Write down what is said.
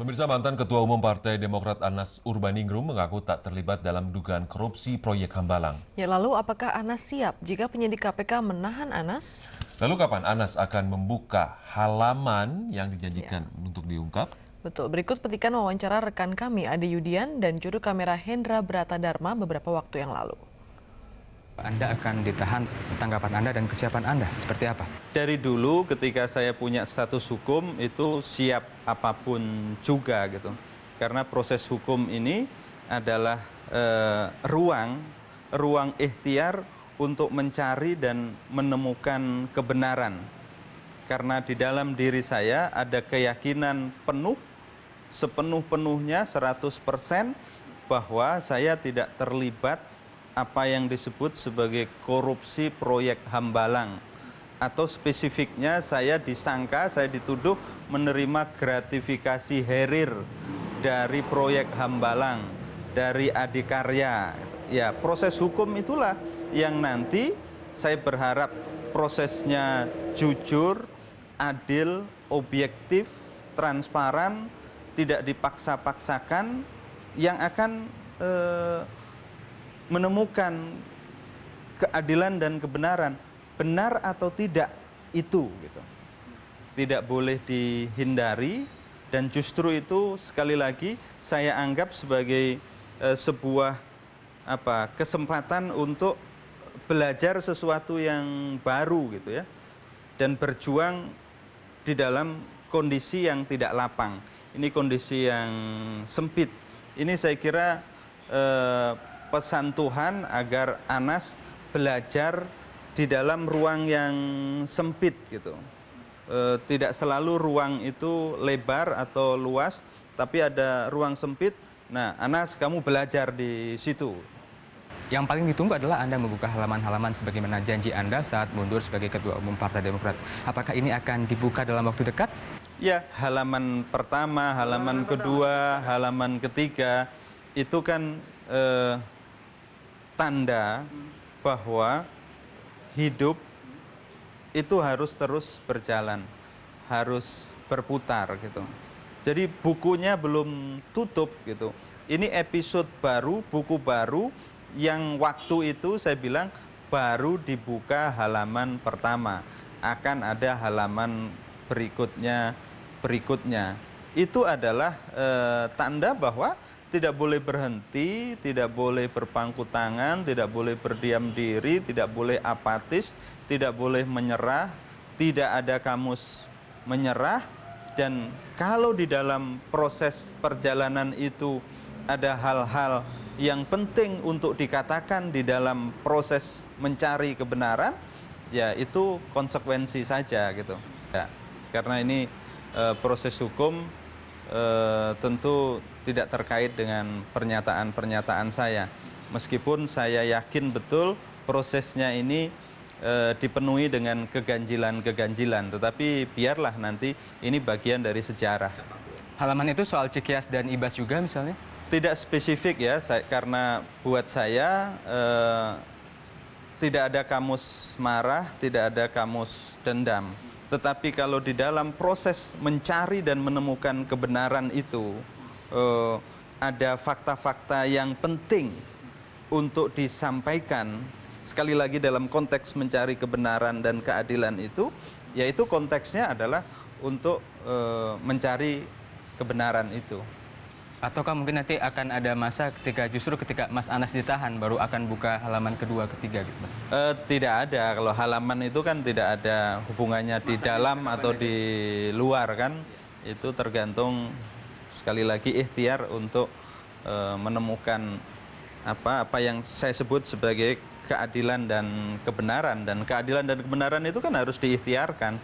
Pemirsa, mantan Ketua Umum Partai Demokrat Anas Urbaningrum mengaku tak terlibat dalam dugaan korupsi proyek Hambalang. Ya, lalu apakah Anas siap jika penyidik KPK menahan Anas? Lalu kapan Anas akan membuka halaman yang dijanjikan untuk diungkap? Betul, berikut petikan wawancara rekan kami Ade Yudian dan juru kamera Hendra Bratadharma beberapa waktu yang lalu. Anda akan ditahan, tanggapan Anda dan kesiapan Anda seperti apa? Dari dulu ketika saya punya status hukum itu siap apapun juga gitu. Karena proses hukum ini adalah ruang ikhtiar untuk mencari dan menemukan kebenaran. Karena di dalam diri saya ada keyakinan penuh, sepenuh-penuhnya 100% bahwa saya tidak terlibat apa yang disebut sebagai korupsi proyek Hambalang, atau spesifiknya saya disangka, saya dituduh menerima gratifikasi herir dari proyek Hambalang, dari Adikarya. Ya, proses hukum itulah yang nanti saya berharap prosesnya jujur, adil, objektif, transparan, tidak dipaksa-paksakan, yang akan menemukan keadilan dan kebenaran, benar atau tidak itu gitu. Tidak boleh dihindari, dan justru itu sekali lagi saya anggap sebagai sebuah kesempatan untuk belajar sesuatu yang baru gitu ya, dan berjuang di dalam kondisi yang tidak lapang. Ini kondisi yang sempit. Ini saya kira pesan Tuhan agar Anas belajar di dalam ruang yang sempit gitu. Tidak selalu ruang itu lebar atau luas, tapi ada ruang sempit. Nah, Anas, kamu belajar di situ. Yang paling ditunggu adalah Anda membuka halaman-halaman sebagaimana janji Anda saat mundur sebagai Ketua Umum Partai Demokrat. Apakah ini akan dibuka dalam waktu dekat? Ya, halaman pertama, halaman kedua, halaman ketiga, itu kan tanda bahwa hidup itu harus terus berjalan, harus berputar gitu. Jadi bukunya belum tutup gitu. Ini episode baru, buku baru yang waktu itu saya bilang baru dibuka halaman pertama. Akan ada halaman berikutnya. Itu adalah tanda bahwa tidak boleh berhenti, tidak boleh berpangku tangan, tidak boleh berdiam diri, tidak boleh apatis, tidak boleh menyerah, tidak ada kamus menyerah. Dan kalau di dalam proses perjalanan itu ada hal-hal yang penting untuk dikatakan di dalam proses mencari kebenaran, ya itu konsekuensi saja gitu. Ya, karena ini proses hukum tentu tidak terkait dengan pernyataan-pernyataan saya. Meskipun saya yakin betul prosesnya ini dipenuhi dengan keganjilan-keganjilan, tetapi biarlah nanti ini bagian dari sejarah. Halaman itu soal Cikias dan Ibas juga misalnya? Tidak spesifik ya, karena buat saya tidak ada kamus marah, tidak ada kamus dendam. Tetapi kalau di dalam proses mencari dan menemukan kebenaran itu ada fakta-fakta yang penting untuk disampaikan, sekali lagi dalam konteks mencari kebenaran dan keadilan itu, yaitu konteksnya adalah untuk mencari kebenaran itu. Ataukah mungkin nanti akan ada masa ketika Mas Anas ditahan baru akan buka halaman kedua, ketiga gitu? Tidak ada, kalau halaman itu kan tidak ada hubungannya di dalam atau di luar kan. Itu tergantung sekali lagi ikhtiar untuk menemukan apa yang saya sebut sebagai keadilan dan kebenaran. Dan keadilan dan kebenaran itu kan harus diikhtiarkan.